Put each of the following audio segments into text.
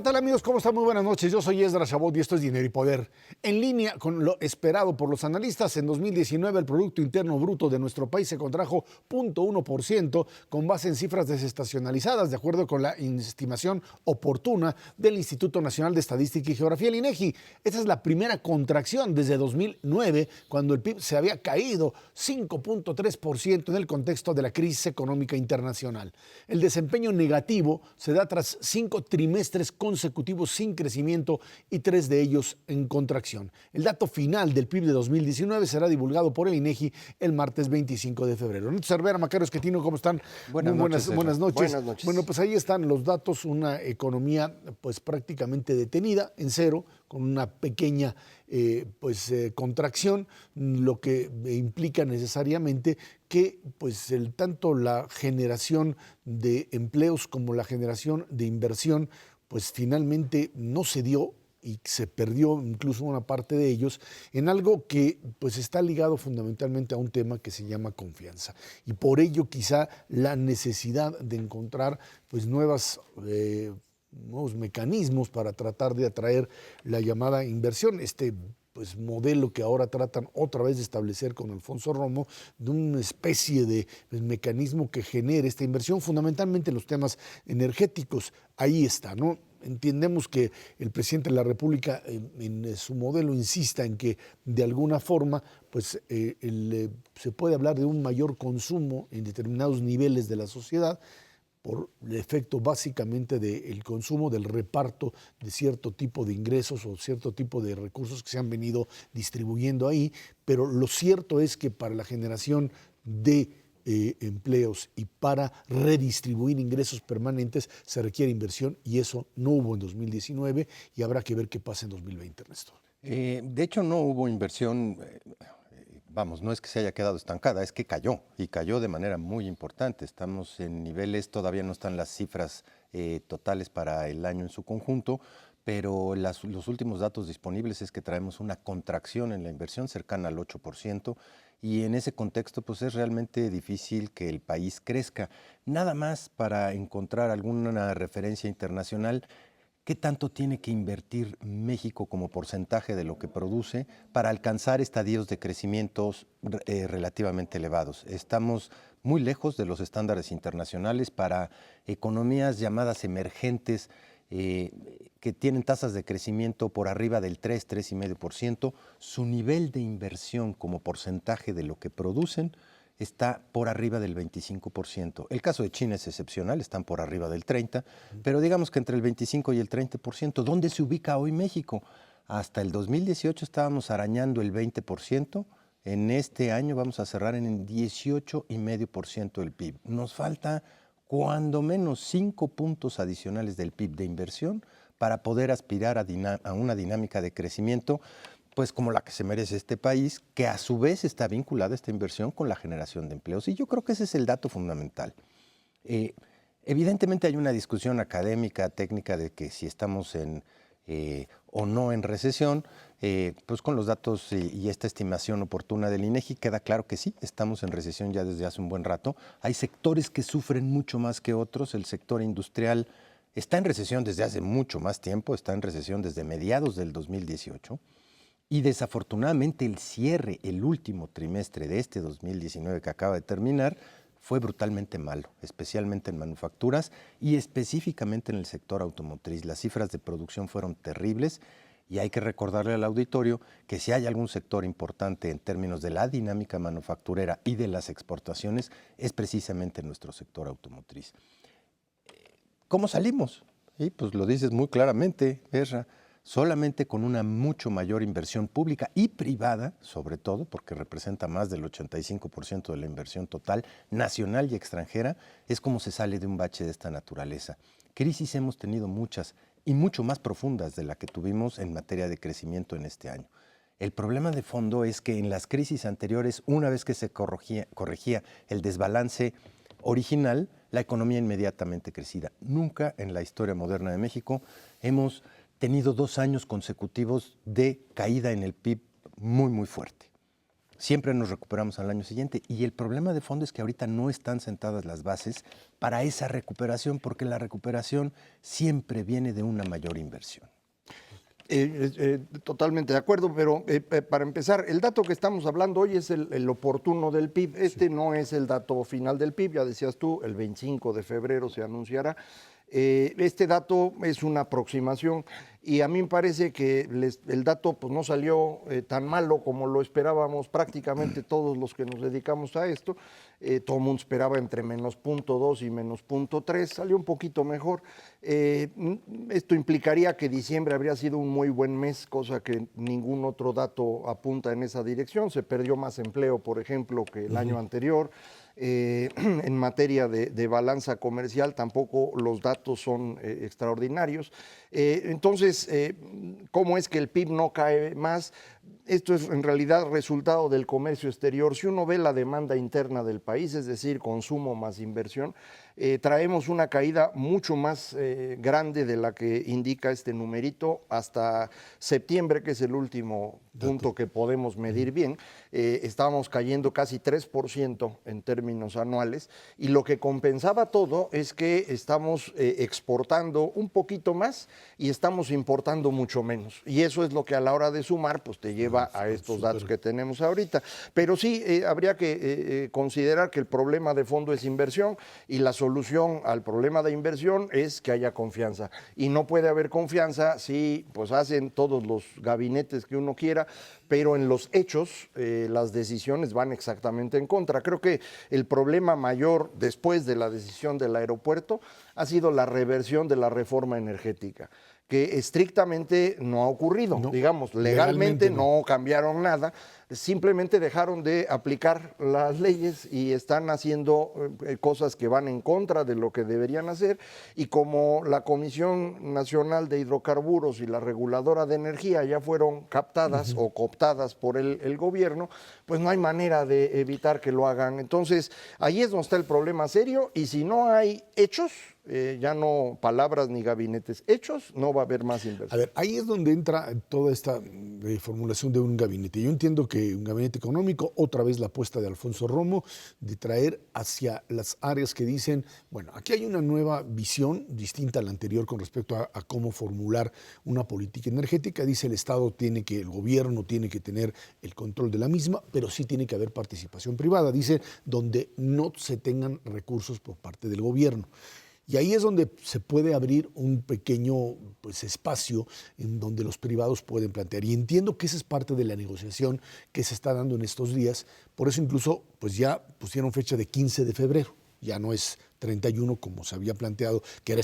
tal, amigos? ¿Cómo están? Muy buenas noches. Yo soy Esdras Chabot y esto es Dinero y Poder. En línea con lo esperado por los analistas, en 2019 el Producto Interno Bruto de nuestro país se contrajo 0.1% con base en cifras desestacionalizadas, de acuerdo con la estimación oportuna del Instituto Nacional de Estadística y Geografía, el INEGI. Esta es la primera contracción desde 2009, cuando el PIB se había caído 5.3% en el contexto de la crisis económica internacional. El desempeño negativo se da tras 5 trimestres consecutivos sin crecimiento y 3 de ellos en contracción. El dato final del PIB de 2019 será divulgado por el INEGI el martes 25 de febrero. Neto Cervera, Macario Esquetino, ¿cómo están? Buenas noches. Buenas noches. Bueno, pues ahí están los datos, una economía pues prácticamente detenida, en cero, con una pequeña contracción, lo que implica necesariamente que pues tanto la generación de empleos como la generación de inversión pues finalmente no se dio y se perdió incluso una parte de ellos en algo que pues está ligado fundamentalmente a un tema que se llama confianza. Y por ello quizá la necesidad de encontrar pues nuevos mecanismos para tratar de atraer la llamada inversión. Pues modelo que ahora tratan otra vez de establecer con Alfonso Romo, de una especie de mecanismo que genere esta inversión, fundamentalmente en los temas energéticos. Ahí está, ¿no? Entendemos que el presidente de la República en su modelo insista en que de alguna forma pues, se puede hablar de un mayor consumo en determinados niveles de la sociedad, por el efecto básicamente del consumo, del reparto de cierto tipo de ingresos o cierto tipo de recursos que se han venido distribuyendo ahí, pero lo cierto es que para la generación de empleos y para redistribuir ingresos permanentes se requiere inversión y eso no hubo en 2019 y habrá que ver qué pasa en 2020, Ernesto. De hecho, no hubo inversión. Vamos, no es que se haya quedado estancada, es que cayó, y cayó de manera muy importante. Estamos en niveles, todavía no están las cifras totales para el año en su conjunto, pero los últimos datos disponibles es que traemos una contracción en la inversión cercana al 8%, y en ese contexto pues es realmente difícil que el país crezca. Nada más para encontrar alguna referencia internacional. ¿Qué tanto tiene que invertir México como porcentaje de lo que produce para alcanzar estadios de crecimientos relativamente elevados? Estamos muy lejos de los estándares internacionales para economías llamadas emergentes que tienen tasas de crecimiento por arriba del 3, 3,5%. Su nivel de inversión como porcentaje de lo que producen está por arriba del 25%. El caso de China es excepcional, están por arriba del 30%, pero digamos que entre el 25 y el 30%. ¿Dónde se ubica hoy México? Hasta el 2018 estábamos arañando el 20%, en este año vamos a cerrar en el 18,5% del PIB. Nos falta cuando menos 5 puntos adicionales del PIB de inversión para poder aspirar a una dinámica de crecimiento pues como la que se merece este país, que a su vez está vinculada esta inversión con la generación de empleos. Y yo creo que ese es el dato fundamental. Evidentemente hay una discusión académica, técnica, de que si estamos o no en recesión, pues con los datos y esta estimación oportuna del INEGI queda claro que sí, estamos en recesión ya desde hace un buen rato. Hay sectores que sufren mucho más que otros. El sector industrial está en recesión desde hace mucho más tiempo, está en recesión desde mediados del 2018. Y desafortunadamente el cierre, el último trimestre de este 2019 que acaba de terminar, fue brutalmente malo, especialmente en manufacturas y específicamente en el sector automotriz. Las cifras de producción fueron terribles y hay que recordarle al auditorio que si hay algún sector importante en términos de la dinámica manufacturera y de las exportaciones, es precisamente nuestro sector automotriz. ¿Cómo salimos? Y pues lo dices muy claramente, Ezra. Solamente con una mucho mayor inversión pública y privada, sobre todo, porque representa más del 85% de la inversión total, nacional y extranjera, es como se sale de un bache de esta naturaleza. Crisis hemos tenido muchas y mucho más profundas de la que tuvimos en materia de crecimiento en este año. El problema de fondo es que en las crisis anteriores, una vez que se corregía el desbalance original, la economía inmediatamente crecida. Nunca en la historia moderna de México hemos tenido 2 años consecutivos de caída en el PIB muy, muy fuerte. siempre nos recuperamos al año siguiente. Y el problema de fondo es que ahorita no están sentadas las bases para esa recuperación, porque la recuperación siempre viene de una mayor inversión. Totalmente de acuerdo, pero para empezar, el dato que estamos hablando hoy es el oportuno del PIB. Este no es el dato final del PIB, ya decías tú, el 25 de febrero se anunciará. Este dato es una aproximación y a mí me parece que el dato pues, no salió tan malo como lo esperábamos prácticamente todos los que nos dedicamos a esto. Todo el mundo esperaba entre menos 0.2 y menos 0.3, salió un poquito mejor. Esto implicaría que diciembre habría sido un muy buen mes, cosa que ningún otro dato apunta en esa dirección. Se perdió más empleo, por ejemplo, que el año anterior. En materia de balanza comercial tampoco los datos son extraordinarios. Entonces, ¿cómo es que el PIB no cae más? Esto es en realidad resultado del comercio exterior. Si uno ve la demanda interna del país, es decir, consumo más inversión, traemos una caída mucho más grande de la que indica este numerito hasta septiembre, que es el último punto que podemos medir bien. Estábamos cayendo casi 3% en términos anuales y lo que compensaba todo es que estamos exportando un poquito más y estamos importando mucho menos. Y eso es lo que a la hora de sumar pues te lleva a estos datos que tenemos ahorita. Pero sí habría que considerar que el problema de fondo es inversión y la solución al problema de inversión es que haya confianza. Y no puede haber confianza si pues hacen todos los gabinetes que uno quiera, pero en los hechos las decisiones van exactamente en contra. Creo que el problema mayor después de la decisión del aeropuerto ha sido la reversión de la reforma energética, que estrictamente no ha ocurrido. No, digamos, legalmente no cambiaron nada, simplemente dejaron de aplicar las leyes y están haciendo cosas que van en contra de lo que deberían hacer, y como la Comisión Nacional de Hidrocarburos y la Reguladora de Energía ya fueron captadas o cooptadas por el gobierno, pues no hay manera de evitar que lo hagan. Entonces, ahí es donde está el problema serio, y si no hay hechos, ya no palabras ni gabinetes, hechos, no va a haber más inversión. A ver, ahí es donde entra toda esta formulación de un gabinete. Yo entiendo que un gabinete económico, otra vez la apuesta de Alfonso Romo, de traer hacia las áreas que dicen, bueno, aquí hay una nueva visión distinta a la anterior con respecto a cómo formular una política energética. Dice el gobierno tiene que tener el control de la misma, pero sí tiene que haber participación privada. Dice, donde no se tengan recursos por parte del gobierno. Y ahí es donde se puede abrir un pequeño espacio en donde los privados pueden plantear. Y entiendo que esa es parte de la negociación que se está dando en estos días. Por eso incluso ya pusieron fecha de 15 de febrero. Ya no es 31 como se había planteado, que era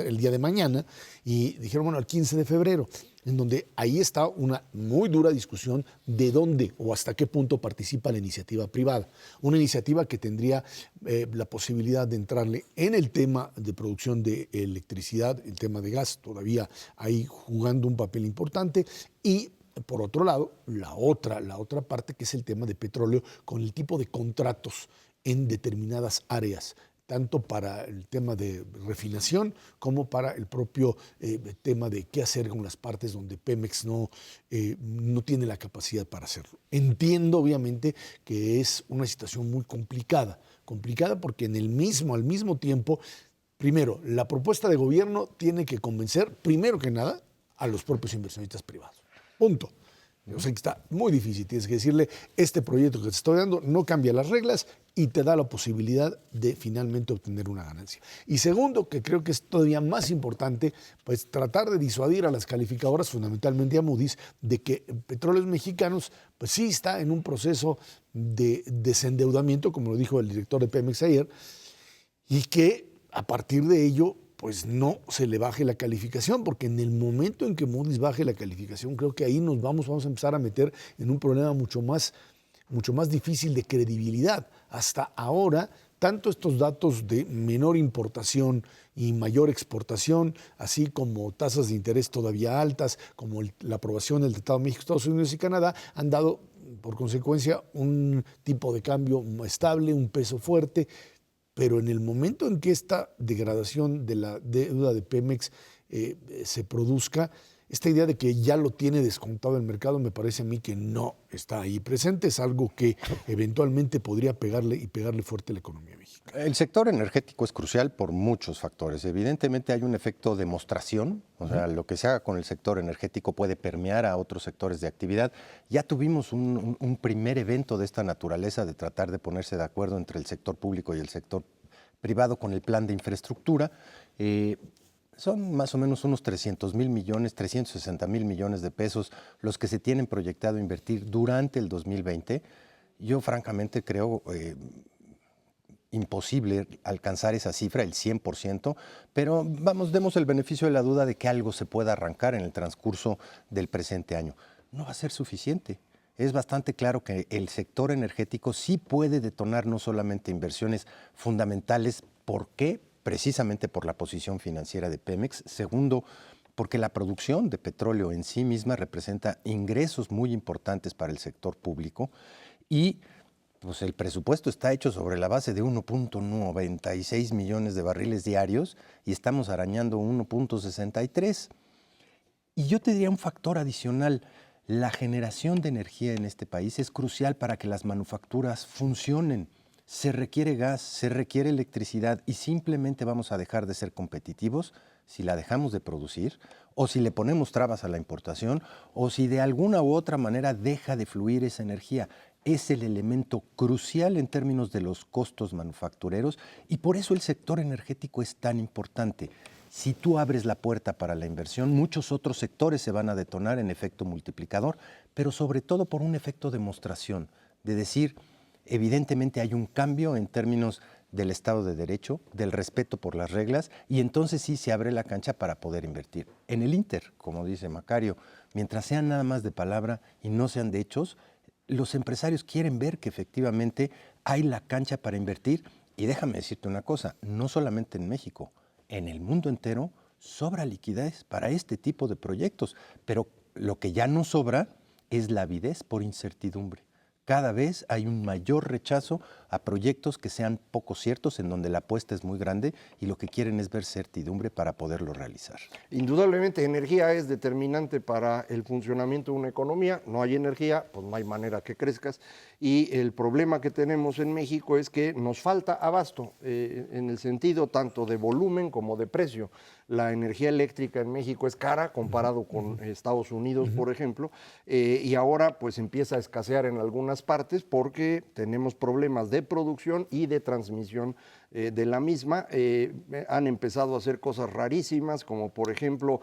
el día de mañana. Y dijeron, bueno, el 15 de febrero, en donde ahí está una muy dura discusión de dónde o hasta qué punto participa la iniciativa privada. Una iniciativa que tendría la posibilidad de entrarle en el tema de producción de electricidad, el tema de gas, todavía ahí jugando un papel importante, y por otro lado, la otra parte, que es el tema de petróleo, con el tipo de contratos en determinadas áreas, tanto para el tema de refinación como para el propio tema de qué hacer con las partes donde Pemex no tiene la capacidad para hacerlo. Entiendo, obviamente, que es una situación muy complicada porque al mismo tiempo, primero, la propuesta de gobierno tiene que convencer, primero que nada, a los propios inversionistas privados. Punto. O sea que está muy difícil. Tienes que decirle, este proyecto que te estoy dando no cambia las reglas y te da la posibilidad de finalmente obtener una ganancia. Y segundo, que creo que es todavía más importante, pues tratar de disuadir a las calificadoras, fundamentalmente a Moody's, de que Petróleos Mexicanos pues sí está en un proceso de desendeudamiento, como lo dijo el director de Pemex ayer, y que a partir de ello pues no se le baje la calificación, porque en el momento en que Moody's baje la calificación, creo que ahí vamos a empezar a meter en un problema mucho más difícil de credibilidad. Hasta ahora, tanto estos datos de menor importación y mayor exportación, así como tasas de interés todavía altas, como la aprobación del Tratado de México, Estados Unidos y Canadá, han dado, por consecuencia, un tipo de cambio estable, un peso fuerte. Pero en el momento en que esta degradación de la deuda de Pemex se produzca, esta idea de que ya lo tiene descontado el mercado me parece a mí que no está ahí presente, es algo que eventualmente podría pegarle fuerte a la economía mexicana. El sector energético es crucial por muchos factores. Evidentemente hay un efecto demostración, o sea, lo que se haga con el sector energético puede permear a otros sectores de actividad. Ya tuvimos un primer evento de esta naturaleza de tratar de ponerse de acuerdo entre el sector público y el sector privado con el plan de infraestructura. Son más o menos unos 300,000 millones, 360,000 millones de pesos los que se tienen proyectado invertir durante el 2020. Yo francamente creo imposible alcanzar esa cifra, el 100%, pero vamos, demos el beneficio de la duda de que algo se pueda arrancar en el transcurso del presente año. No va a ser suficiente. Es bastante claro que el sector energético sí puede detonar no solamente inversiones fundamentales. ¿Por qué? Precisamente por la posición financiera de Pemex. Segundo, porque la producción de petróleo en sí misma representa ingresos muy importantes para el sector público y pues el presupuesto está hecho sobre la base de 1.96 millones de barriles diarios y estamos arañando 1.63. Y yo te diría un factor adicional. La generación de energía en este país es crucial para que las manufacturas funcionen. Se requiere gas, se requiere electricidad y simplemente vamos a dejar de ser competitivos si la dejamos de producir o si le ponemos trabas a la importación o si de alguna u otra manera deja de fluir esa energía. Es el elemento crucial en términos de los costos manufactureros y por eso el sector energético es tan importante. Si tú abres la puerta para la inversión, muchos otros sectores se van a detonar en efecto multiplicador, pero sobre todo por un efecto demostración, de decir, evidentemente hay un cambio en términos del Estado de Derecho, del respeto por las reglas, y entonces sí se abre la cancha para poder invertir. En el Inter, como dice Macario, mientras sean nada más de palabra y no sean de hechos, los empresarios quieren ver que efectivamente hay la cancha para invertir. Y déjame decirte una cosa, no solamente en México, en el mundo entero sobra liquidez para este tipo de proyectos, pero lo que ya no sobra es la avidez por incertidumbre. Cada vez hay un mayor rechazo a proyectos que sean poco ciertos, en donde la apuesta es muy grande y lo que quieren es ver certidumbre para poderlo realizar. Indudablemente, energía es determinante para el funcionamiento de una economía. No hay energía, pues no hay manera que crezcas. Y el problema que tenemos en México es que nos falta abasto, en el sentido tanto de volumen como de precio. La energía eléctrica en México es cara comparado con Estados Unidos, por ejemplo, y ahora pues empieza a escasear en algunas partes porque tenemos problemas de producción y de transmisión de la misma. Han empezado a hacer cosas rarísimas, como por ejemplo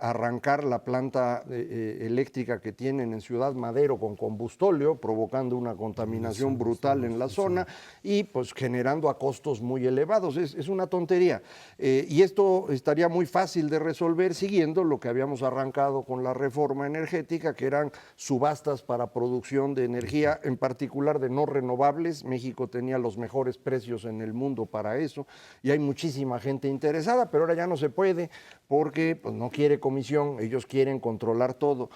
arrancar la planta eléctrica que tienen en Ciudad Madero con combustóleo, provocando una contaminación brutal en la zona y pues generando a costos muy elevados. Es una tontería. Y esto estaría muy fácil de resolver siguiendo lo que habíamos arrancado con la reforma energética, que eran subastas para producción de energía, en particular de no renovables. México tenía los mejores precios en el mundo para eso y hay muchísima gente interesada, pero ahora ya no se puede porque pues, no quiere comisión, ellos quieren controlar todo.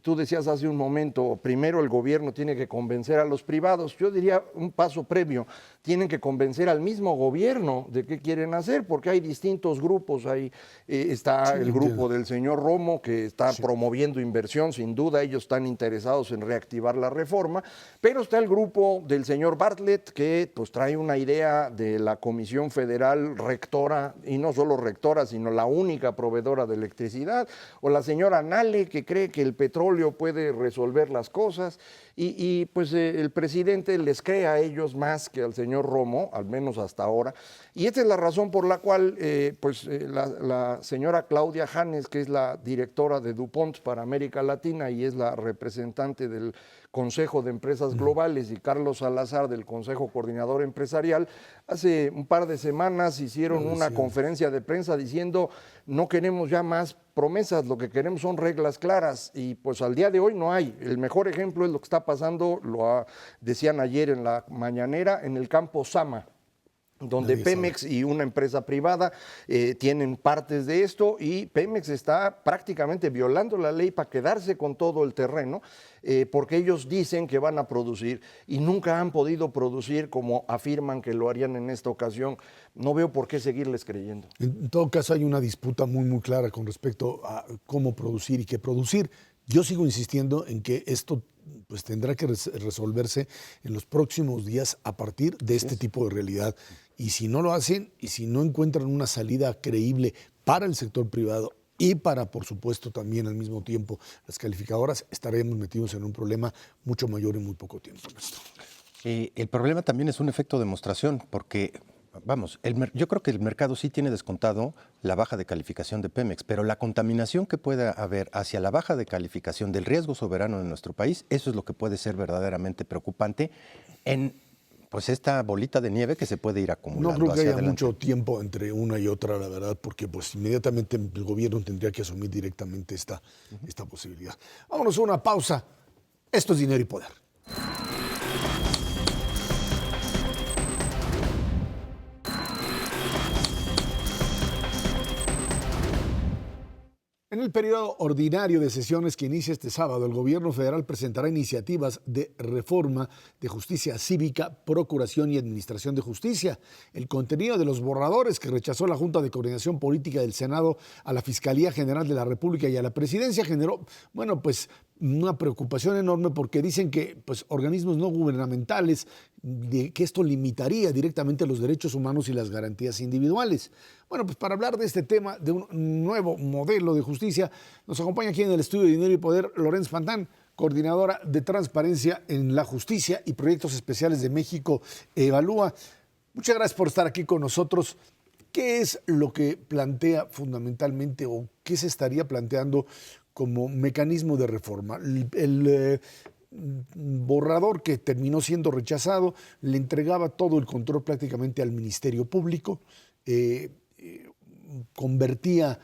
Tú decías hace un momento, primero el gobierno tiene que convencer a los privados. Yo diría un paso previo, tienen que convencer al mismo gobierno de qué quieren hacer, porque hay distintos grupos. Ahí está el grupo del señor Romo, que está promoviendo inversión, sin duda ellos están interesados en reactivar la reforma, pero está el grupo del señor Bartlett, que pues trae una idea de la Comisión Federal rectora, y no solo rectora, sino la única proveedora de electricidad, o la señora Nale, que cree que el petróleo puede resolver las cosas, y pues el presidente les cree a ellos más que al señor Romo, al menos hasta ahora, y esta es la razón por la cual la señora Claudia Janes, que es la directora de DuPont para América Latina y es la representante del Consejo de Empresas Globales, y Carlos Salazar del Consejo Coordinador Empresarial, hace un par de semanas hicieron una conferencia de prensa diciendo no queremos ya más promesas, lo que queremos son reglas claras, y pues al día de hoy no hay. El mejor ejemplo es lo que está pasando, decían ayer en la mañanera, en el campo Sama. donde Nadie Pemex y una empresa privada tienen partes de esto, y Pemex está prácticamente violando la ley para quedarse con todo el terreno, porque ellos dicen que van a producir y nunca han podido producir como afirman que lo harían en esta ocasión. No veo por qué seguirles creyendo. En todo caso, hay una disputa muy clara con respecto a cómo producir y qué producir. Yo sigo insistiendo en que esto pues tendrá que resolverse en los próximos días a partir de este tipo de realidad. Y si no lo hacen, y si no encuentran una salida creíble para el sector privado y para, por supuesto, también al mismo tiempo las calificadoras, estaremos metidos en un problema mucho mayor en muy poco tiempo, Ernesto. El problema también es un efecto demostración, porque, vamos, yo creo que el mercado sí tiene descontado la baja de calificación de Pemex, pero la contaminación que pueda haber hacia la baja de calificación del riesgo soberano de nuestro país, eso es lo que puede ser verdaderamente preocupante en pues esta bolita de nieve que se puede ir acumulando. No creo que hacia haya adelante. mucho tiempo entre una y otra, la verdad, porque pues inmediatamente el gobierno tendría que asumir directamente esta posibilidad. Vámonos a una pausa. Esto es Dinero y Poder. En el periodo ordinario de sesiones que inicia este sábado, el gobierno federal presentará iniciativas de reforma de justicia cívica, procuración y administración de justicia. El contenido de los borradores que rechazó la Junta de Coordinación Política del Senado a la Fiscalía General de la República y a la Presidencia generó, pues una preocupación enorme, porque dicen que pues, organismos no gubernamentales, que esto limitaría directamente los derechos humanos y las garantías individuales. Bueno, pues para hablar de este tema, de un nuevo modelo de justicia, nos acompaña aquí en el estudio de Dinero y Poder Lorenz Fantán, coordinadora de Transparencia en la Justicia y Proyectos Especiales de México Evalúa. Muchas gracias por estar aquí con nosotros. ¿Qué es lo que plantea fundamentalmente o qué se estaría planteando como mecanismo de reforma? El borrador que terminó siendo rechazado le entregaba todo el control prácticamente al Ministerio Público, convertía,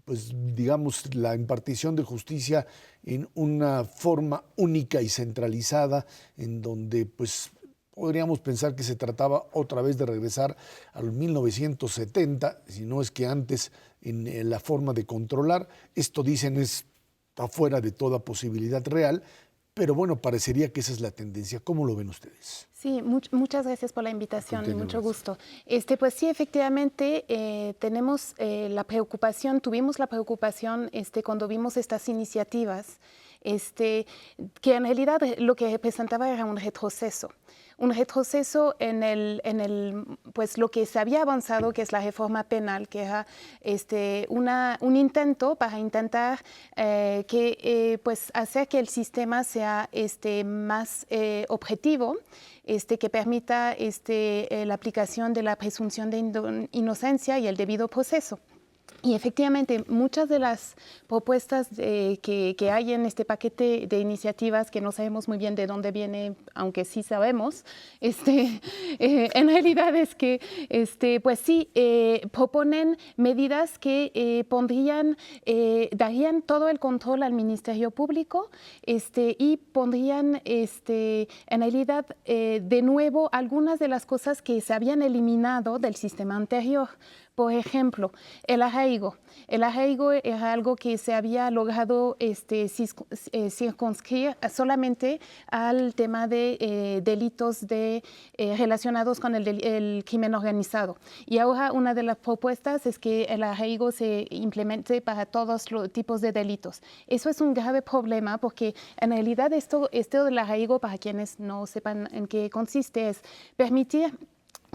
pues digamos, la impartición de justicia en una forma única y centralizada, en donde pues podríamos pensar que se trataba otra vez de regresar a los 1970, si no es que antes, en la forma de controlar. Esto, dicen, está fuera de toda posibilidad real, pero bueno, parecería que esa es la tendencia. ¿Cómo lo ven ustedes? Sí, muchas gracias por la invitación y mucho gusto. Pues sí, efectivamente, tuvimos la preocupación cuando vimos estas iniciativas, que en realidad lo que representaba era un retroceso en pues lo que se había avanzado, que es la reforma penal, que era un intento para intentar pues hacer que el sistema sea más objetivo, que permita la aplicación de la presunción de inocencia y el debido proceso. Y efectivamente, muchas de las propuestas que hay en este paquete de iniciativas, que no sabemos muy bien de dónde viene, aunque sí sabemos, en realidad es que pues sí, proponen medidas que darían todo el control al Ministerio Público, y pondrían en realidad de nuevo algunas de las cosas que se habían eliminado del sistema anterior. Por ejemplo, el arraigo. El arraigo era algo que se había logrado circunscribir solamente al tema de delitos relacionados con el crimen organizado. Y ahora una de las propuestas es que el arraigo se implemente para todos los tipos de delitos. Eso es un grave problema, porque en realidad esto del arraigo, para quienes no sepan en qué consiste, es permitir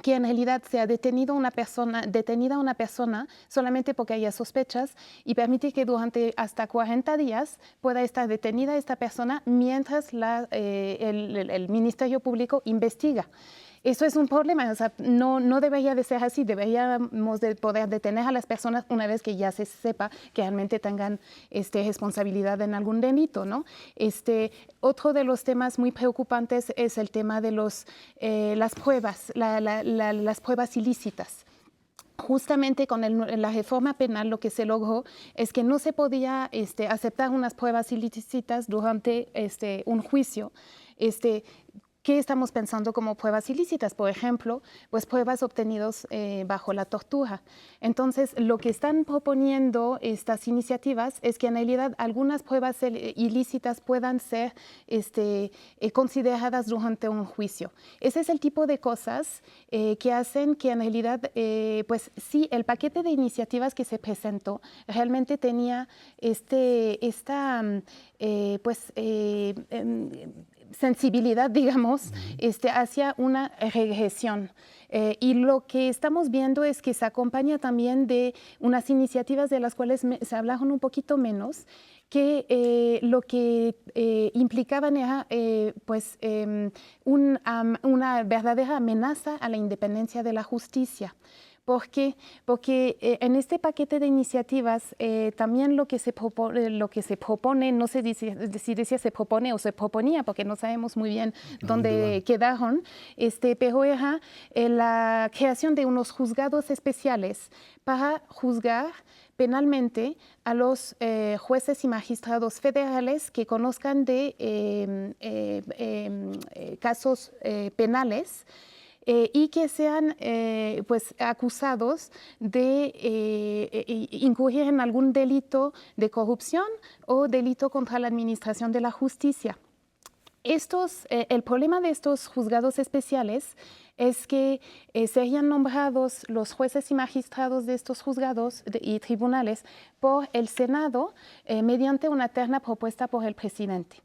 que en realidad sea detenida una persona solamente porque haya sospechas, y permitir que durante hasta 40 días pueda estar detenida esta persona mientras el Ministerio Público investiga. Eso es un problema, o sea, no debería de ser así. Deberíamos de poder detener a las personas una vez que ya se sepa que realmente tengan responsabilidad en algún delito, ¿no? Otro de los temas muy preocupantes es el tema de las pruebas, las pruebas ilícitas. Justamente con la reforma penal lo que se logró es que no se podía aceptar unas pruebas ilícitas durante un juicio, ¿qué estamos pensando como pruebas ilícitas? Por ejemplo, pues pruebas obtenidas bajo la tortura. Entonces, lo que están proponiendo estas iniciativas es que en realidad algunas pruebas ilícitas puedan ser consideradas durante un juicio. Ese es el tipo de cosas que hacen que en realidad, pues sí, el paquete de iniciativas que se presentó realmente tenía sensibilidad, digamos, hacia una regresión. Y lo que estamos viendo es que se acompaña también de unas iniciativas de las cuales se hablaron un poquito menos, que lo que implicaban era una verdadera amenaza a la independencia de la justicia. ¿Por qué? Porque en este paquete de iniciativas también lo que se propone, no sé si decía se propone o se proponía, porque no sabemos muy bien dónde quedaron, pero era la creación de unos juzgados especiales para juzgar penalmente a los jueces y magistrados federales que conozcan de casos penales y que sean acusados de incurrir en algún delito de corrupción o delito contra la administración de la justicia. El problema de estos juzgados especiales es que serían nombrados los jueces y magistrados de estos juzgados y tribunales por el Senado mediante una terna propuesta por el presidente.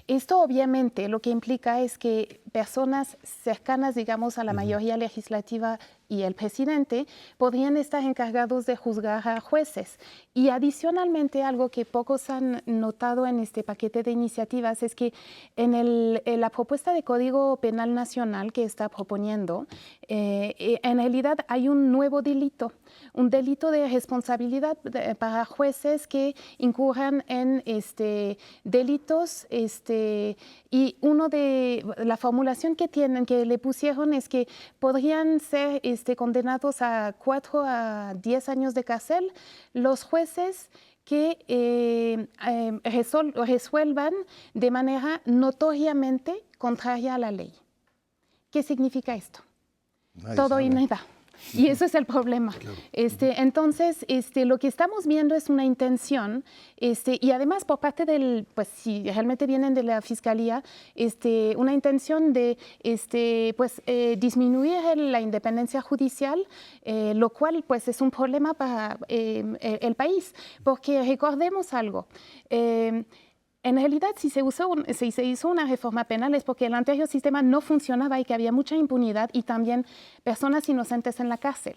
Esto obviamente lo que implica es que personas cercanas, digamos, a la mayoría legislativa y el presidente podrían estar encargados de juzgar a jueces. Y adicionalmente, algo que pocos han notado en este paquete de iniciativas es que en la propuesta de Código Penal Nacional que está proponiendo, en realidad hay un nuevo delito, un delito de responsabilidad para jueces que incurran en delitos, y uno de la formulación que le pusieron es que podrían ser condenados a 4 a 10 años de cárcel los jueces que resuelvan de manera notoriamente contraria a la ley. ¿Qué significa esto? Todo y nada. Y eso es el problema. Claro. Entonces, lo que estamos viendo es una intención, y además por parte si realmente vienen de la Fiscalía, una intención de disminuir la independencia judicial, lo cual pues es un problema para el país, porque recordemos algo. En realidad, si se hizo una reforma penal es porque el anterior sistema no funcionaba y que había mucha impunidad y también personas inocentes en la cárcel.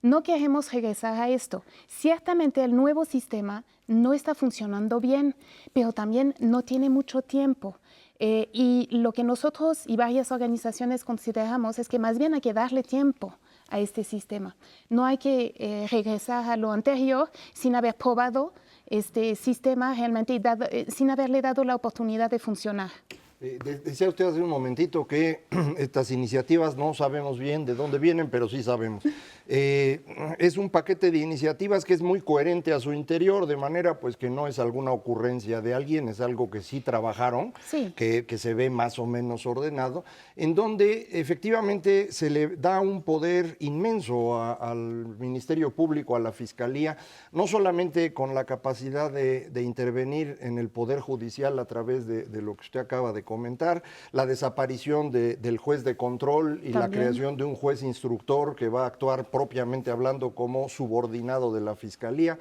No queremos regresar a esto. Ciertamente el nuevo sistema no está funcionando bien, pero también no tiene mucho tiempo. Y lo que nosotros y varias organizaciones consideramos es que más bien hay que darle tiempo a este sistema. No hay que regresar a lo anterior sin haber probado este sistema realmente sin haberle dado la oportunidad de funcionar. Decía usted hace un momentito que estas iniciativas no sabemos bien de dónde vienen, pero sí sabemos. Es un paquete de iniciativas que es muy coherente a su interior, de manera pues que no es alguna ocurrencia de alguien, es algo que sí trabajaron, sí. Que se ve más o menos ordenado, en donde efectivamente se le da un poder inmenso al Ministerio Público, a la Fiscalía, no solamente con la capacidad de intervenir en el Poder Judicial a través de lo que usted acaba de comentar, la desaparición del juez de control y la creación de un juez instructor que va a actuar propiamente hablando como subordinado de la Fiscalía,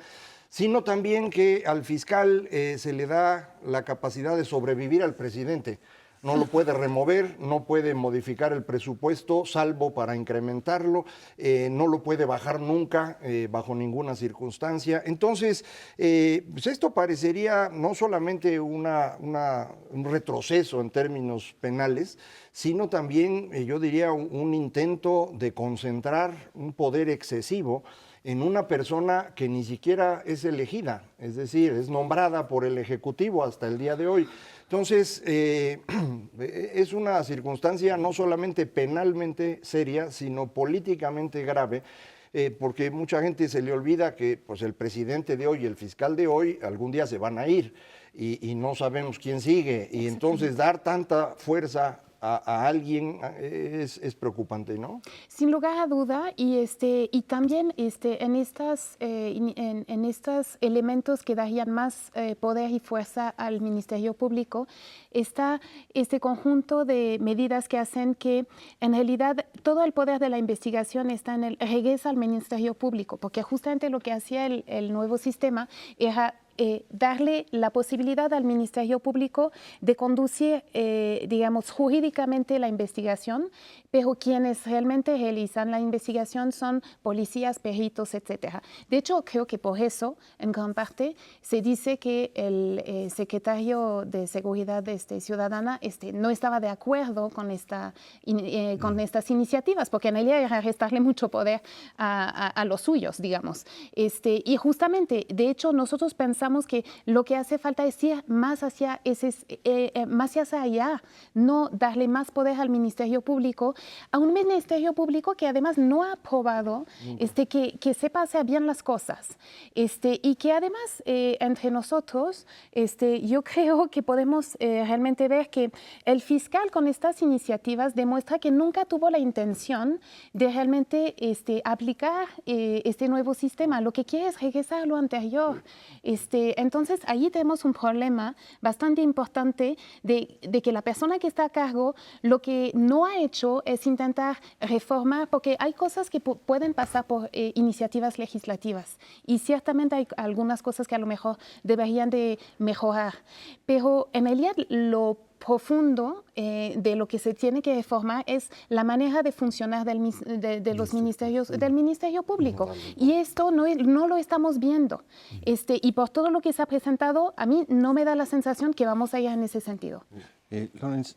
sino también que al fiscal se le da la capacidad de sobrevivir al presidente. No lo puede remover, no puede modificar el presupuesto, salvo para incrementarlo, no lo puede bajar nunca, bajo ninguna circunstancia. Entonces, pues esto parecería no solamente un retroceso en términos penales, sino también, yo diría, un intento de concentrar un poder excesivo en una persona que ni siquiera es elegida, es decir, es nombrada por el Ejecutivo hasta el día de hoy. Entonces, es una circunstancia no solamente penalmente seria, sino políticamente grave, porque mucha gente se le olvida que pues, el presidente de hoy y el fiscal de hoy algún día se van a ir y no sabemos quién sigue. Y entonces dar tanta fuerza a alguien es preocupante, ¿no? Sin lugar a duda, y también en estos elementos que darían más poder y fuerza al Ministerio Público, está este conjunto de medidas que hacen que en realidad todo el poder de la investigación regresa al Ministerio Público, porque justamente lo que hacía el nuevo sistema era darle la posibilidad al Ministerio Público de conducir, digamos, jurídicamente la investigación, pero quienes realmente realizan la investigación son policías, peritos, etc. De hecho, creo que por eso, en gran parte, se dice que el secretario de Seguridad Ciudadana no estaba de acuerdo con estas iniciativas, porque en realidad era restarle mucho poder a los suyos, digamos. Y justamente, de hecho, nosotros pensamos que lo que hace falta es ir más hacia allá, no darle más poder al Ministerio Público, a un Ministerio Público que además no ha probado que sepa hacer bien las cosas, y que además entre nosotros yo creo que podemos realmente ver que el fiscal con estas iniciativas demuestra que nunca tuvo la intención de realmente aplicar este nuevo sistema, lo que quiere es regresar a lo anterior. Entonces, allí tenemos un problema bastante importante de que la persona que está a cargo lo que no ha hecho es intentar reformar, porque hay cosas que pueden pasar por iniciativas legislativas y ciertamente hay algunas cosas que a lo mejor deberían de mejorar, pero en realidad lo profundo de lo que se tiene que reformar es la manera de funcionar de los ministerios, del Ministerio Público. Y esto no lo estamos viendo. Y por todo lo que se ha presentado, a mí no me da la sensación que vamos a ir en ese sentido. Lawrence,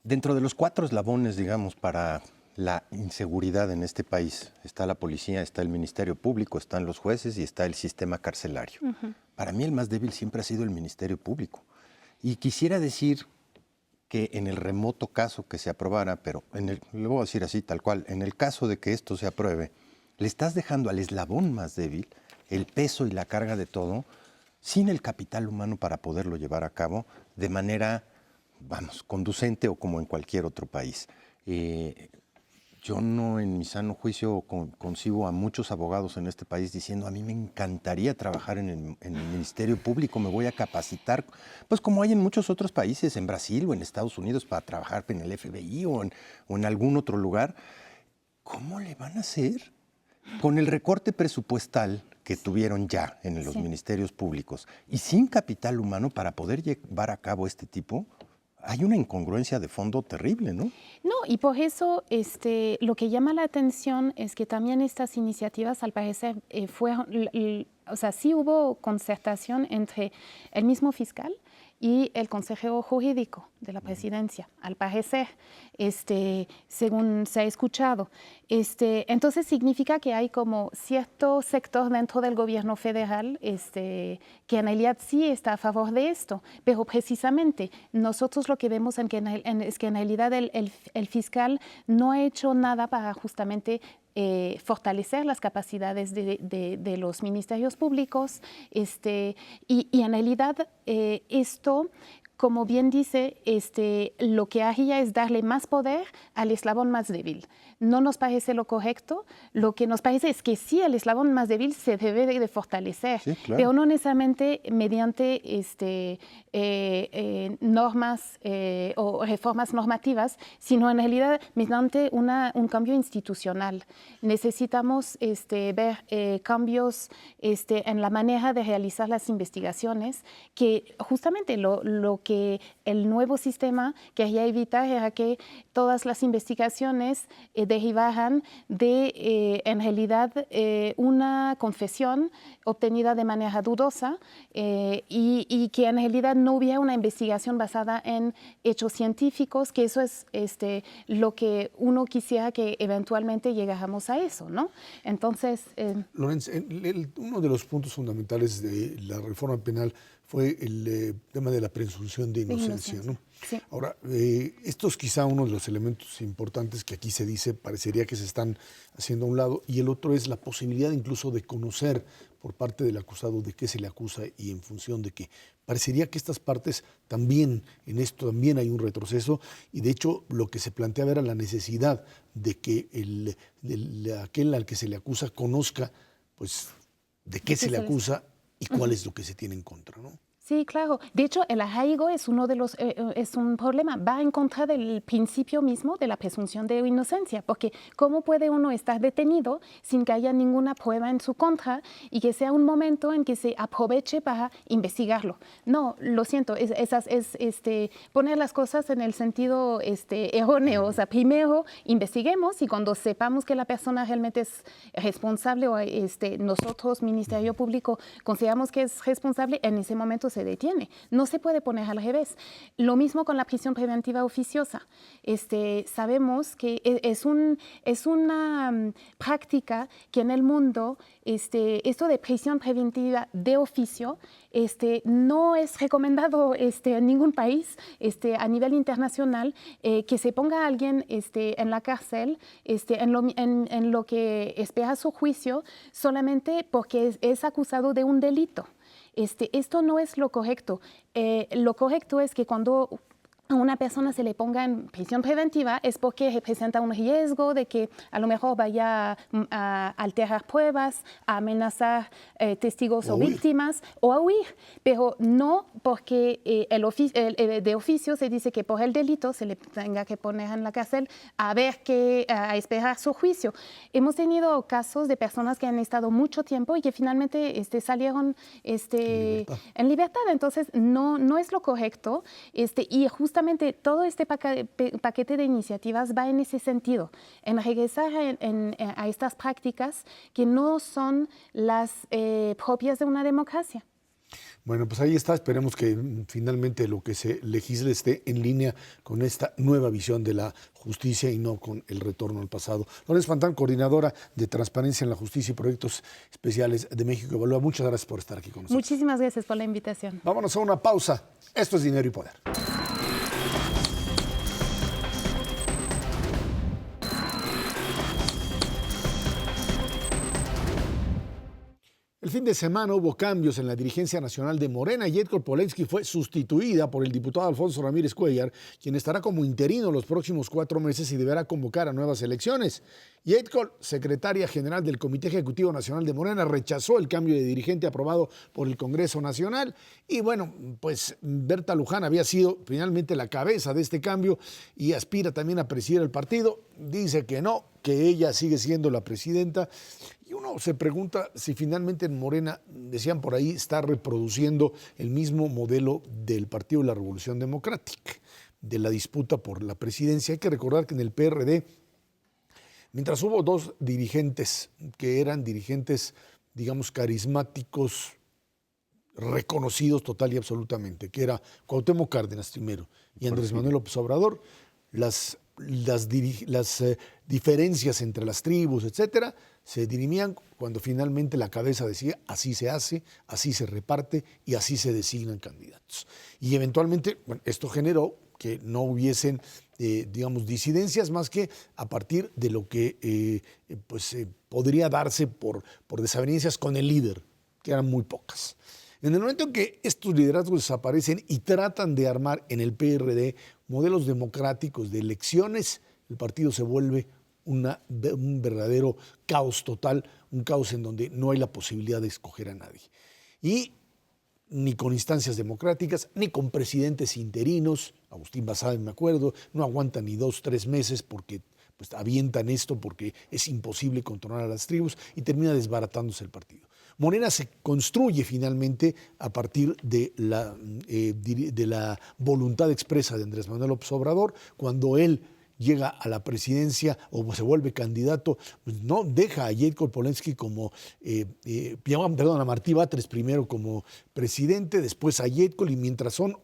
dentro de los 4 eslabones, digamos, para la inseguridad en este país, está la policía, está el Ministerio Público, están los jueces y está el sistema carcelario. Para mí el más débil siempre ha sido el Ministerio Público. Y quisiera decir que en el remoto caso que se aprobara, pero le voy a decir así, tal cual, en el caso de que esto se apruebe, le estás dejando al eslabón más débil el peso y la carga de todo, sin el capital humano para poderlo llevar a cabo de manera, conducente o como en cualquier otro país. Yo no en mi sano juicio concibo a muchos abogados en este país diciendo a mí me encantaría trabajar en el Ministerio Público, me voy a capacitar, pues como hay en muchos otros países, en Brasil o en Estados Unidos para trabajar en el FBI o en algún otro lugar. ¿Cómo le van a hacer? Con el recorte presupuestal que tuvieron ya en los ministerios públicos y sin capital humano para poder llevar a cabo este tipo, hay una incongruencia de fondo terrible, ¿no? No, y por eso lo que llama la atención es que también estas iniciativas, al parecer, sí hubo concertación entre el mismo fiscal y el consejero jurídico de la presidencia, al parecer, según se ha escuchado. Entonces significa que hay como cierto sector dentro del gobierno federal que en realidad sí está a favor de esto, pero precisamente nosotros lo que vemos es que en realidad el fiscal no ha hecho nada para justamente fortalecer las capacidades de los ministerios públicos y en realidad esto, como bien dice, lo que haría es darle más poder al eslabón más débil. No nos parece lo correcto. Lo que nos parece es que sí, el eslabón más débil se debe de fortalecer, sí, claro, pero no necesariamente mediante normas o reformas normativas, sino en realidad mediante un cambio institucional. Necesitamos ver cambios en la manera de realizar las investigaciones, que justamente lo que el nuevo sistema quería evitar era que todas las investigaciones derivaran de, en realidad, una confesión obtenida de manera dudosa y que en realidad no hubiera una investigación basada en hechos científicos, que eso es lo que uno quisiera que eventualmente llegáramos a eso, ¿no? Entonces... Lawrence, uno de los puntos fundamentales de la reforma penal fue el tema de la presunción de inocencia, ¿no? Sí. Ahora, esto es quizá uno de los elementos importantes que aquí se dice, parecería que se están haciendo a un lado, y el otro es la posibilidad incluso de conocer por parte del acusado de qué se le acusa y en función de qué. Parecería que estas partes también, en esto también hay un retroceso, y de hecho lo que se planteaba era la necesidad de que aquel al que se le acusa conozca pues de qué se le acusa y cuál es lo que se tiene en contra, ¿no? Sí, claro. De hecho, el arraigo es es un problema. Va en contra del principio mismo de la presunción de inocencia, porque ¿cómo puede uno estar detenido sin que haya ninguna prueba en su contra y que sea un momento en que se aproveche para investigarlo? No, lo siento, poner las cosas en el sentido erróneo. O sea, primero investiguemos y cuando sepamos que la persona realmente es responsable o nosotros, Ministerio Público, consideramos que es responsable, en ese momento se detiene. No se puede poner al revés. Lo mismo con la prisión preventiva oficiosa. Sabemos que es una práctica que en el mundo, esto de prisión preventiva de oficio, no es recomendado en ningún país a nivel internacional, que se ponga a alguien en la cárcel en lo que espera su juicio solamente porque es acusado de un delito. Esto no es lo correcto. Lo correcto es que cuando a una persona se le ponga en prisión preventiva es porque representa un riesgo de que a lo mejor vaya a alterar pruebas, a amenazar testigos o víctimas o a huir, pero no porque de oficio se dice que por el delito se le tenga que poner en la cárcel a esperar su juicio. Hemos tenido casos de personas que han estado mucho tiempo y que finalmente salieron en libertad. Entonces no es lo correcto y justamente todo este paquete de iniciativas va en ese sentido, en regresar a estas prácticas que no son las propias de una democracia. Bueno, pues ahí está. Esperemos que finalmente lo que se legisle esté en línea con esta nueva visión de la justicia y no con el retorno al pasado. Lorenz Fantán, coordinadora de Transparencia en la Justicia y Proyectos Especiales de México Evalúa. Muchas gracias por estar aquí con nosotros. Muchísimas gracias por la invitación. Vámonos a una pausa. Esto es Dinero y Poder. El fin de semana hubo cambios en la dirigencia nacional de Morena y Edgar Polensky fue sustituida por el diputado Alfonso Ramírez Cuellar, quien estará como interino los próximos 4 meses y deberá convocar a nuevas elecciones. Y Edgar, secretaria general del Comité Ejecutivo Nacional de Morena, rechazó el cambio de dirigente aprobado por el Congreso Nacional. Y bueno, pues Berta Luján había sido finalmente la cabeza de este cambio y aspira también a presidir el partido. Dice que no, que ella sigue siendo la presidenta. Y uno se pregunta si finalmente en Morena, decían por ahí, está reproduciendo el mismo modelo del Partido de la Revolución Democrática, de la disputa por la presidencia. Hay que recordar que en el PRD, mientras hubo 2 dirigentes que eran dirigentes, digamos, carismáticos, reconocidos total y absolutamente, que era Cuauhtémoc Cárdenas primero y Andrés Manuel López Obrador, las diferencias entre las tribus, etcétera, se dirimían cuando finalmente la cabeza decía así se hace, así se reparte y así se designan candidatos. Y eventualmente, bueno, esto generó que no hubiesen, digamos, disidencias más que a partir de lo que podría darse por desavenencias con el líder, que eran muy pocas. En el momento en que estos liderazgos desaparecen y tratan de armar en el PRD modelos democráticos de elecciones, el partido se vuelve un verdadero caos total, un caos en donde no hay la posibilidad de escoger a nadie. Y ni con instancias democráticas, ni con presidentes interinos, Agustín Basabe, me acuerdo, no aguantan ni 2 o 3 meses porque pues, avientan esto porque es imposible controlar a las tribus y termina desbaratándose el partido. Morena se construye finalmente a partir de la voluntad expresa de Andrés Manuel López Obrador. Cuando él llega a la presidencia o se vuelve candidato, pues no deja a Edgar Polensky como, a Martí Batres primero como presidente, después a Edgar, y mientras son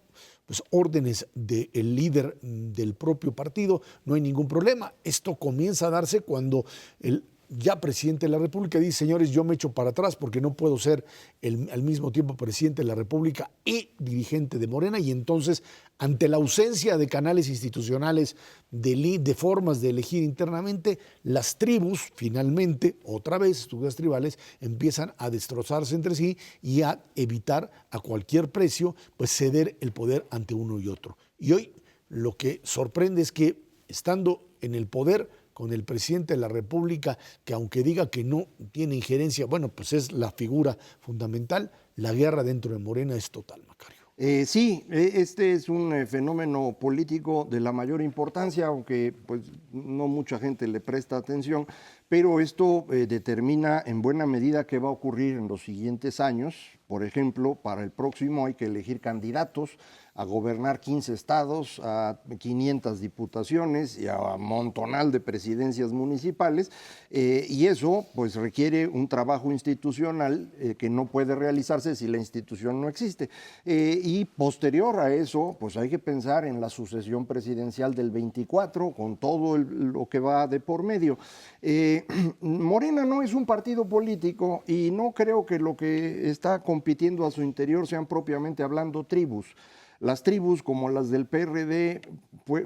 pues, órdenes del líder del propio partido, no hay ningún problema. Esto comienza a darse cuando el ya presidente de la República, dice, señores, yo me echo para atrás porque no puedo ser al mismo tiempo presidente de la República y dirigente de Morena, y entonces, ante la ausencia de canales institucionales, de formas de elegir internamente, las tribus, finalmente, otra vez, estructuras tribales, empiezan a destrozarse entre sí y a evitar a cualquier precio, pues, ceder el poder ante uno y otro. Y hoy lo que sorprende es que, estando en el poder, con el presidente de la República, que aunque diga que no tiene injerencia, bueno, pues es la figura fundamental, la guerra dentro de Morena es total, Macario. Sí, este es un fenómeno político de la mayor importancia, aunque pues no mucha gente le presta atención, pero esto determina en buena medida qué va a ocurrir en los siguientes años. Por ejemplo, para el próximo hay que elegir candidatos a gobernar 15 estados, a 500 diputaciones y a un montonal de presidencias municipales, y eso pues requiere un trabajo institucional que no puede realizarse si la institución no existe. Y posterior a eso, pues hay que pensar en la sucesión presidencial del 24, con todo lo que va de por medio. Morena no es un partido político y no creo que lo que está compitiendo a su interior sean propiamente hablando tribus. Las tribus, como las del PRD,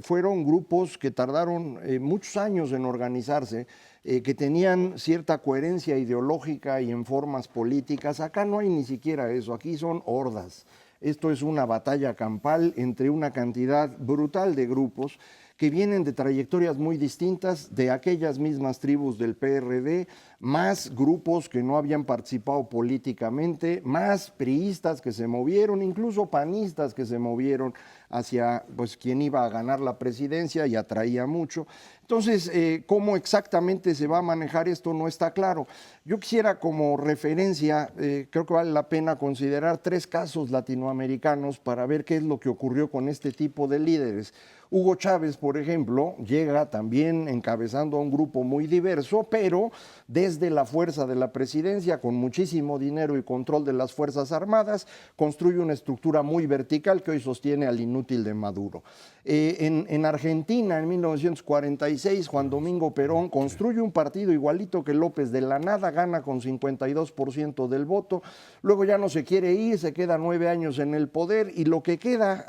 fueron grupos que tardaron muchos años en organizarse, que tenían cierta coherencia ideológica y en formas políticas. Acá no hay ni siquiera eso, aquí son hordas. Esto es una batalla campal entre una cantidad brutal de grupos que vienen de trayectorias muy distintas de aquellas mismas tribus del PRD, más grupos que no habían participado políticamente, más priistas que se movieron, incluso panistas que se movieron hacia pues, quien iba a ganar la presidencia y atraía mucho. Entonces, ¿cómo exactamente se va a manejar esto? No está claro. Yo quisiera como referencia, creo que vale la pena considerar 3 casos latinoamericanos para ver qué es lo que ocurrió con este tipo de líderes. Hugo Chávez, por ejemplo, llega también encabezando a un grupo muy diverso, pero desde la fuerza de la presidencia, con muchísimo dinero y control de las Fuerzas Armadas, construye una estructura muy vertical que hoy sostiene al inútil de Maduro. En Argentina, en 1946, Juan Domingo Perón construye un partido igualito que López, de la nada gana con 52% del voto, luego ya no se quiere ir, se queda 9 años en el poder y lo que queda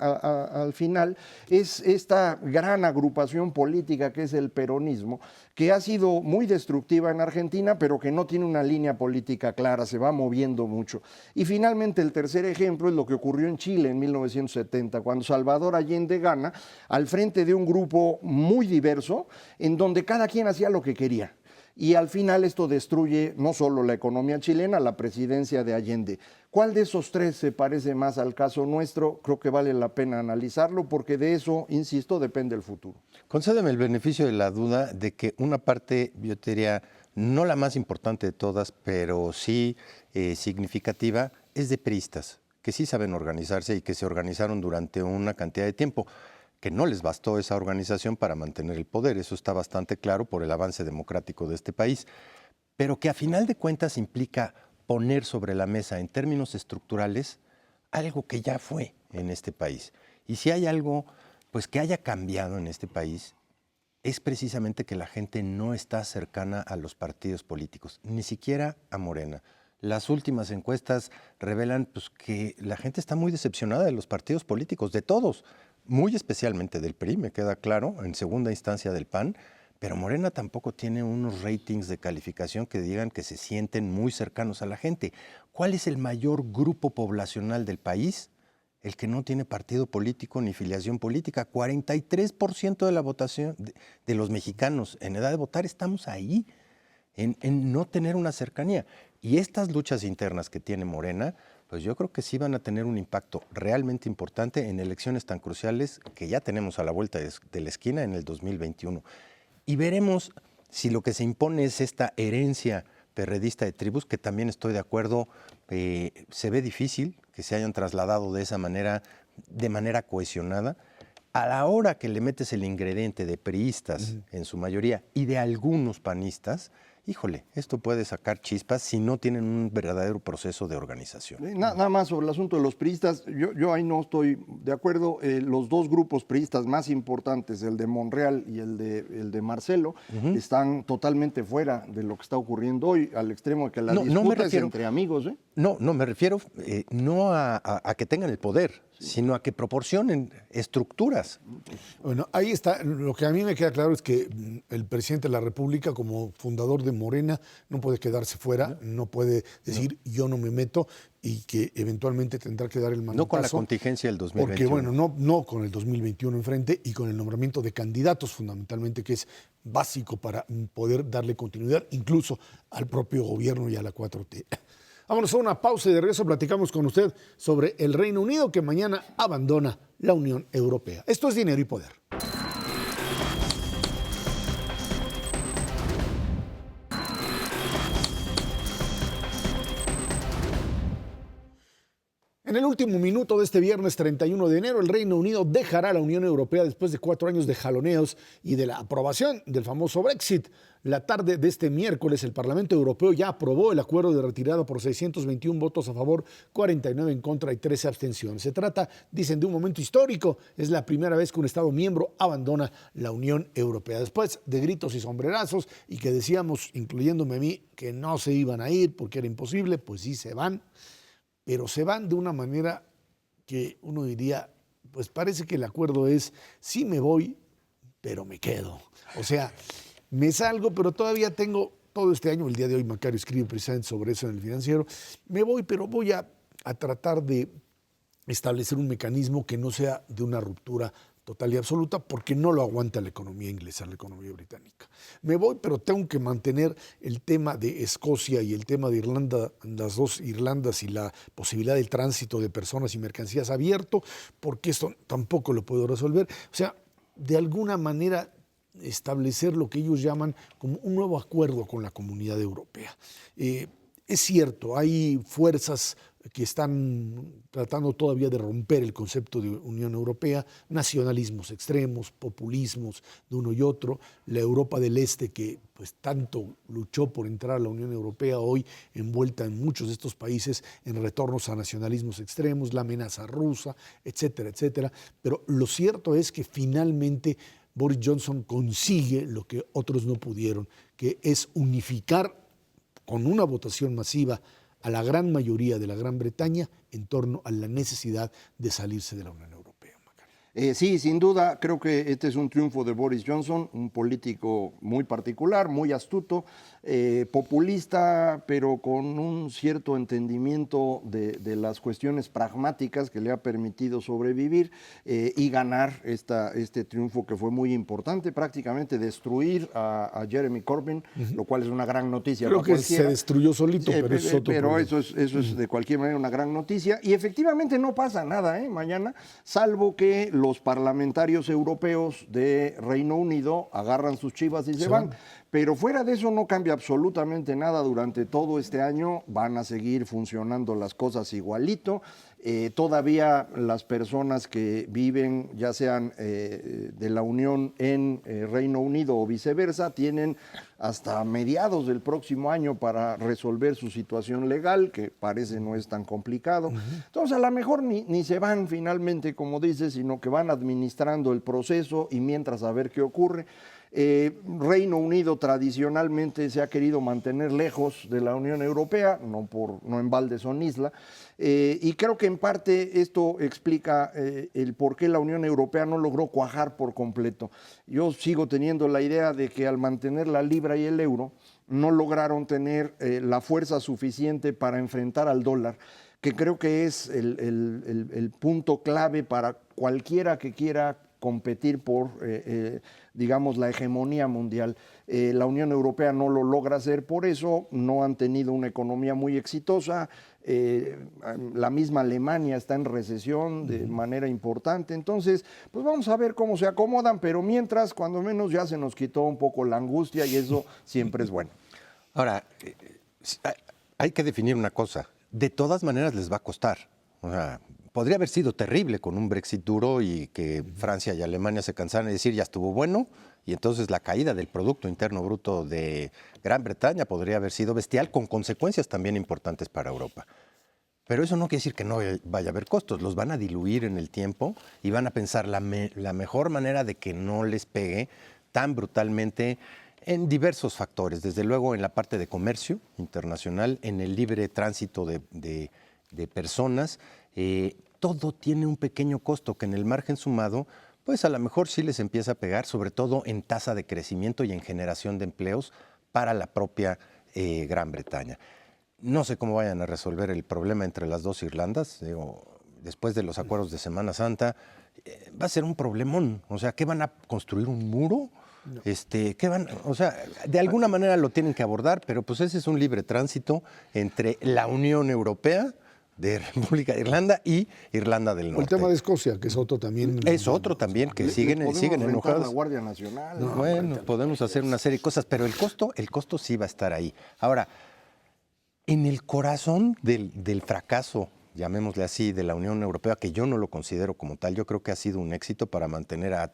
al final es esta gran agrupación política que es el peronismo, que ha sido muy destructiva en Argentina, pero que no tiene una línea política clara, se va moviendo mucho. Y finalmente el tercer ejemplo es lo que ocurrió en Chile en 1970, cuando Salvador Allende gana al frente de un grupo muy diverso, en donde cada quien hacía lo que quería. Y al final esto destruye no solo la economía chilena, la presidencia de Allende. ¿Cuál de esos 3 se parece más al caso nuestro? Creo que vale la pena analizarlo porque de eso, insisto, depende el futuro. Concédeme el beneficio de la duda de que una parte, yo te diría, no la más importante de todas, pero sí significativa, es de priistas, que sí saben organizarse y que se organizaron durante una cantidad de tiempo, que no les bastó esa organización para mantener el poder, eso está bastante claro por el avance democrático de este país, pero que a final de cuentas implica poner sobre la mesa en términos estructurales algo que ya fue en este país. Y si hay algo pues, que haya cambiado en este país, es precisamente que la gente no está cercana a los partidos políticos, ni siquiera a Morena. Las últimas encuestas revelan pues, que la gente está muy decepcionada de los partidos políticos, de todos, muy especialmente del PRI, me queda claro, en segunda instancia del PAN, pero Morena tampoco tiene unos ratings de calificación que digan que se sienten muy cercanos a la gente. ¿Cuál es el mayor grupo poblacional del país? El que no tiene partido político ni filiación política. 43% de la votación de los mexicanos en edad de votar estamos ahí, en no tener una cercanía. Y estas luchas internas que tiene Morena, pues yo creo que sí van a tener un impacto realmente importante en elecciones tan cruciales que ya tenemos a la vuelta de la esquina en el 2021. Y veremos si lo que se impone es esta herencia perredista de tribus, que también estoy de acuerdo, se ve difícil que se hayan trasladado de manera cohesionada. A la hora que le metes el ingrediente de priistas en su mayoría y de algunos panistas, híjole, esto puede sacar chispas si no tienen un verdadero proceso de organización. Nada más sobre el asunto de los priistas, yo ahí no estoy de acuerdo. Los dos grupos priistas más importantes, el de Monreal y el de Marcelo, están totalmente fuera de lo que está ocurriendo hoy, al extremo de que la disputa es entre amigos. No, me refiero no a que tengan el poder, sino a que proporcionen estructuras. Bueno, ahí está. Lo que a mí me queda claro es que el presidente de la República, como fundador de Morena, no puede quedarse fuera, no puede decir yo no me meto y que eventualmente tendrá que dar el manotazo. No con la contingencia del 2021. Porque, bueno, no con el 2021 enfrente y con el nombramiento de candidatos fundamentalmente, que es básico para poder darle continuidad incluso al propio gobierno y a la 4T. Vámonos a una pausa y de regreso platicamos con usted sobre el Reino Unido que mañana abandona la Unión Europea. Esto es Dinero y Poder. En el último minuto de este viernes 31 de enero, el Reino Unido dejará la Unión Europea después de 4 años de jaloneos y de la aprobación del famoso Brexit. La tarde de este miércoles, el Parlamento Europeo ya aprobó el acuerdo de retirada por 621 votos a favor, 49 en contra y 13 abstenciones. Se trata, dicen, de un momento histórico. Es la primera vez que un Estado miembro abandona la Unión Europea. Después de gritos y sombrerazos y que decíamos, incluyéndome a mí, que no se iban a ir porque era imposible, pues sí se van. Pero se van de una manera que uno diría, pues parece que el acuerdo es, sí me voy, pero me quedo. O sea, me salgo, pero todavía tengo todo este año, el día de hoy Macario escribe precisamente sobre eso en El Financiero, me voy, pero voy a tratar de establecer un mecanismo que no sea de una ruptura total y absoluta, porque no lo aguanta la economía inglesa, la economía británica. Me voy, pero tengo que mantener el tema de Escocia y el tema de Irlanda, las dos Irlandas y la posibilidad del tránsito de personas y mercancías abierto, porque esto tampoco lo puedo resolver. O sea, de alguna manera establecer lo que ellos llaman como un nuevo acuerdo con la Comunidad Europea. Es cierto, hay fuerzas que están tratando todavía de romper el concepto de Unión Europea, nacionalismos extremos, populismos de uno y otro, la Europa del Este que pues tanto luchó por entrar a la Unión Europea, hoy envuelta en muchos de estos países en retornos a nacionalismos extremos, la amenaza rusa, etcétera, etcétera. Pero lo cierto es que finalmente Boris Johnson consigue lo que otros no pudieron, que es unificar con una votación masiva a la gran mayoría de la Gran Bretaña en torno a la necesidad de salirse de la Unión Europea. Sí, sin duda, creo que este es un triunfo de Boris Johnson, un político muy particular, muy astuto, populista, pero con un cierto entendimiento de las cuestiones pragmáticas que le ha permitido sobrevivir y ganar este triunfo que fue muy importante, prácticamente destruir a Jeremy Corbyn, lo cual es una gran noticia. Creo que se destruyó solito, pero eso es otro Pero problema. eso es de cualquier manera una gran noticia y efectivamente no pasa nada mañana, salvo que los parlamentarios europeos de Reino Unido agarran sus chivas y se van. Pero fuera de eso no cambia absolutamente nada durante todo este año. Van a seguir funcionando las cosas igualito. Todavía las personas que viven, ya sean de la Unión en Reino Unido o viceversa, tienen hasta mediados del próximo año para resolver su situación legal, que parece no es tan complicado. Entonces, a lo mejor ni se van finalmente, como dices, sino que van administrando el proceso y mientras a ver qué ocurre. Reino Unido tradicionalmente se ha querido mantener lejos de la Unión Europea, no en balde son isla, y creo que en parte esto explica el por qué la Unión Europea no logró cuajar por completo. Yo sigo teniendo la idea de que al mantener la libra y el euro, no lograron tener la fuerza suficiente para enfrentar al dólar, que creo que es el punto clave para cualquiera que quiera competir por, digamos, la hegemonía mundial. La Unión Europea no lo logra hacer, por eso no han tenido una economía muy exitosa. La misma Alemania está en recesión de manera importante. Entonces, pues vamos a ver cómo se acomodan, pero mientras, cuando menos ya se nos quitó un poco la angustia y eso siempre es bueno. Ahora, hay que definir una cosa. De todas maneras les va a costar. O sea, podría haber sido terrible con un Brexit duro y que Francia y Alemania se cansaran de decir ya estuvo bueno, y entonces la caída del Producto Interno Bruto de Gran Bretaña podría haber sido bestial, con consecuencias también importantes para Europa. Pero eso no quiere decir que no vaya a haber costos, los van a diluir en el tiempo y van a pensar la mejor manera de que no les pegue tan brutalmente en diversos factores, desde luego en la parte de comercio internacional, en el libre tránsito de personas. Todo tiene un pequeño costo que en el margen sumado, pues a lo mejor sí les empieza a pegar, sobre todo en tasa de crecimiento y en generación de empleos para la propia Gran Bretaña. No sé cómo vayan a resolver el problema entre las dos Irlandas. Digo, después de los acuerdos de Semana Santa, va a ser un problemón. O sea, ¿qué van a construir un muro? No. O sea, de alguna manera lo tienen que abordar, pero pues ese es un libre tránsito entre la Unión Europea de República de Irlanda y Irlanda del Norte. O el tema de Escocia, que es otro también. Es otro también, que siguen enojados. La Guardia Nacional. No, bueno, podemos hacer una serie de cosas, pero el costo sí va a estar ahí. Ahora, en el corazón del fracaso, llamémosle así, de la Unión Europea, que yo no lo considero como tal, yo creo que ha sido un éxito para mantener a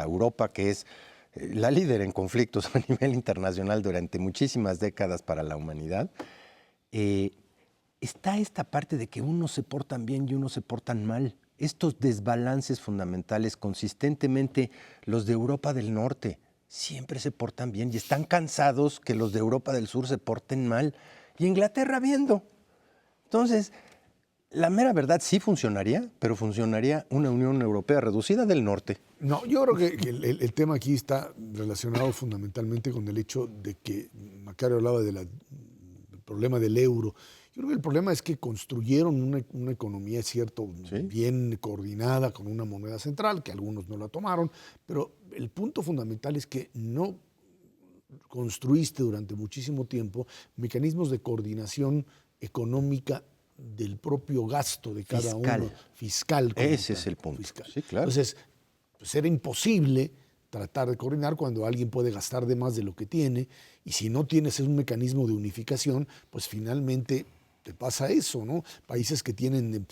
Europa, que es la líder en conflictos a nivel internacional durante muchísimas décadas para la humanidad, está esta parte de que unos se portan bien y unos se portan mal. Estos desbalances fundamentales, consistentemente los de Europa del Norte siempre se portan bien y están cansados que los de Europa del Sur se porten mal. Y Inglaterra viendo. Entonces, la mera verdad sí funcionaría, pero funcionaría una Unión Europea reducida del norte. No, yo creo que el tema aquí está relacionado fundamentalmente con el hecho de que Macario hablaba del problema del euro. Yo creo que el problema es que construyeron una economía, es cierto, ¿sí?, bien coordinada, con una moneda central, que algunos no la tomaron, pero el punto fundamental es que no construiste durante muchísimo tiempo mecanismos de coordinación económica del propio gasto de cada uno, fiscal. Ese es el punto. Fiscal. Sí, claro. Entonces, pues era imposible tratar de coordinar cuando alguien puede gastar de más de lo que tiene, y si no tienes un mecanismo de unificación, pues finalmente te pasa eso, ¿no? Países que tienen,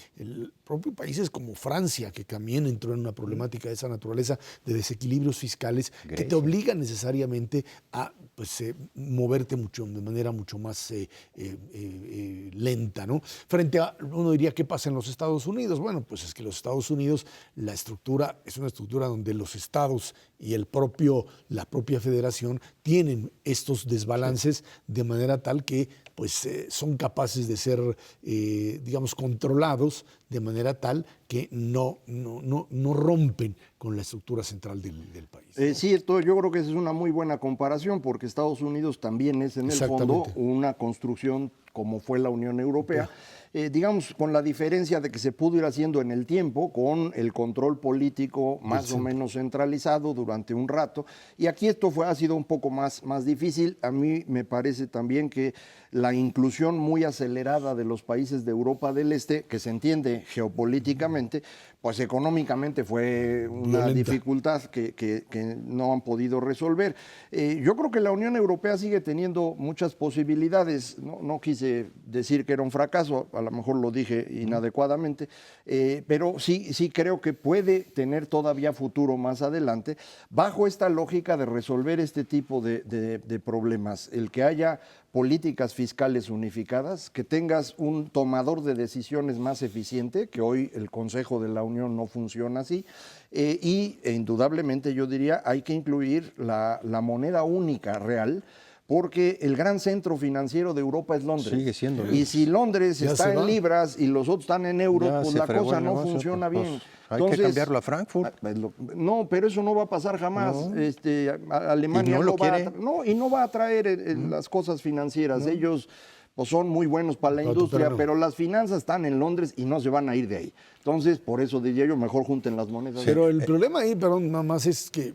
países como Francia, que también entró en una problemática de esa naturaleza, de desequilibrios fiscales, Grecia, que te obligan necesariamente a moverte de manera mucho más lenta, ¿no? Frente a, uno diría, ¿qué pasa en los Estados Unidos? Bueno, pues es que los Estados Unidos, la estructura es una estructura donde los estados y la propia federación tienen estos desbalances de manera tal que son capaces de ser, digamos, controlados de manera tal que no rompen con la estructura central del país, ¿no? Sí, yo creo que esa es una muy buena comparación, porque Estados Unidos también es en el fondo una construcción como fue la Unión Europea, digamos, con la diferencia de que se pudo ir haciendo en el tiempo con el control político más o menos centralizado durante un rato, y aquí esto ha sido un poco más difícil. A mí me parece también que la inclusión muy acelerada de los países de Europa del Este, que se entiende geopolíticamente, pues económicamente fue una dificultad que no han podido resolver. Yo creo que la Unión Europea sigue teniendo muchas posibilidades. No quise decir que era un fracaso, a lo mejor lo dije inadecuadamente, pero sí creo que puede tener todavía futuro más adelante, bajo esta lógica de resolver este tipo de problemas. El que haya políticas fiscales unificadas, que tengas un tomador de decisiones más eficiente, que hoy el Consejo de la Unión no funciona así, y indudablemente yo diría hay que incluir la moneda única real, porque el gran centro financiero de Europa es Londres. Sigue siendo. Y si Londres está en libras y los otros están en euros, pues la cosa no funciona bien. Hay que cambiarlo a Frankfurt. No, pero eso no va a pasar jamás. No. Alemania no va a traer las cosas financieras. No. Ellos pues son muy buenos para la industria, pero las finanzas están en Londres y no se van a ir de ahí. Entonces, por eso diría yo, mejor junten las monedas. Pero el problema ahí, perdón, nada más es que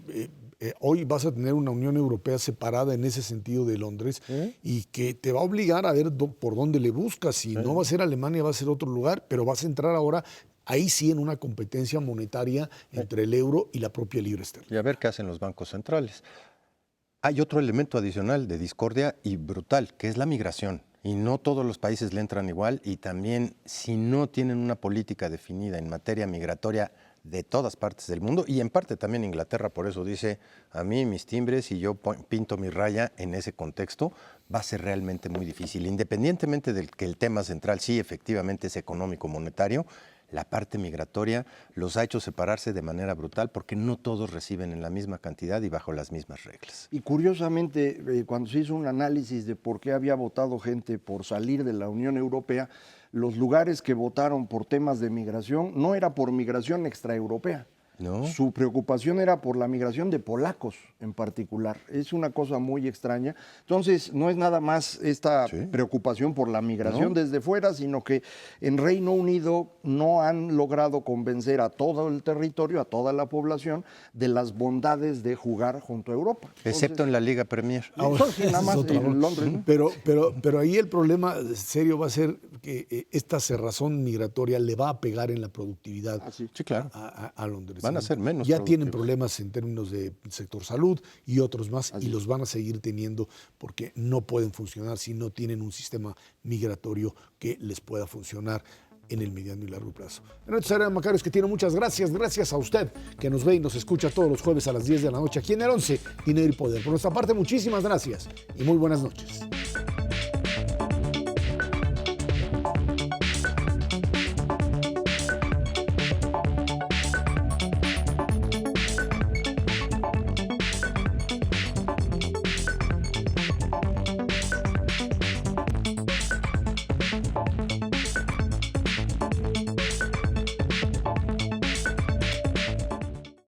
hoy vas a tener una Unión Europea separada en ese sentido de Londres y que te va a obligar a ver por dónde le buscas. Si no va a ser Alemania, va a ser otro lugar, pero vas a entrar ahora ahí sí en una competencia monetaria entre el euro y la propia libra esterlina. Y a ver qué hacen los bancos centrales. Hay otro elemento adicional de discordia y brutal, que es la migración. Y no todos los países le entran igual, y también si no tienen una política definida en materia migratoria de todas partes del mundo, y en parte también Inglaterra, por eso dice, a mí mis timbres y yo pinto mi raya en ese contexto, va a ser realmente muy difícil. Independientemente de que el tema central sí efectivamente es económico-monetario, la parte migratoria los ha hecho separarse de manera brutal porque no todos reciben en la misma cantidad y bajo las mismas reglas. Y curiosamente, cuando se hizo un análisis de por qué había votado gente por salir de la Unión Europea, los lugares que votaron por temas de migración no era por migración extraeuropea. ¿No? Su preocupación era por la migración de polacos en particular. Es una cosa muy extraña. Entonces, no es nada más esta preocupación por la migración desde fuera, sino que en Reino Unido no han logrado convencer a todo el territorio, a toda la población, de las bondades de jugar junto a Europa. Excepto en la Liga Premier. Entonces, nada más en Londres, ¿no? Pero ahí el problema serio va a ser que esta cerrazón migratoria le va a pegar en la productividad Sí, claro. a Londres. Van a ser menos Ya tienen productivos. problemas en términos de sector salud y otros más, y los van a seguir teniendo porque no pueden funcionar si no tienen un sistema migratorio que les pueda funcionar en el mediano y largo plazo. Ana Macario Esquetino, muchas gracias. Gracias a usted que nos ve y nos escucha todos los jueves a las 10 de la noche aquí en el 11, Dinero y Poder. Por nuestra parte, muchísimas gracias y muy buenas noches.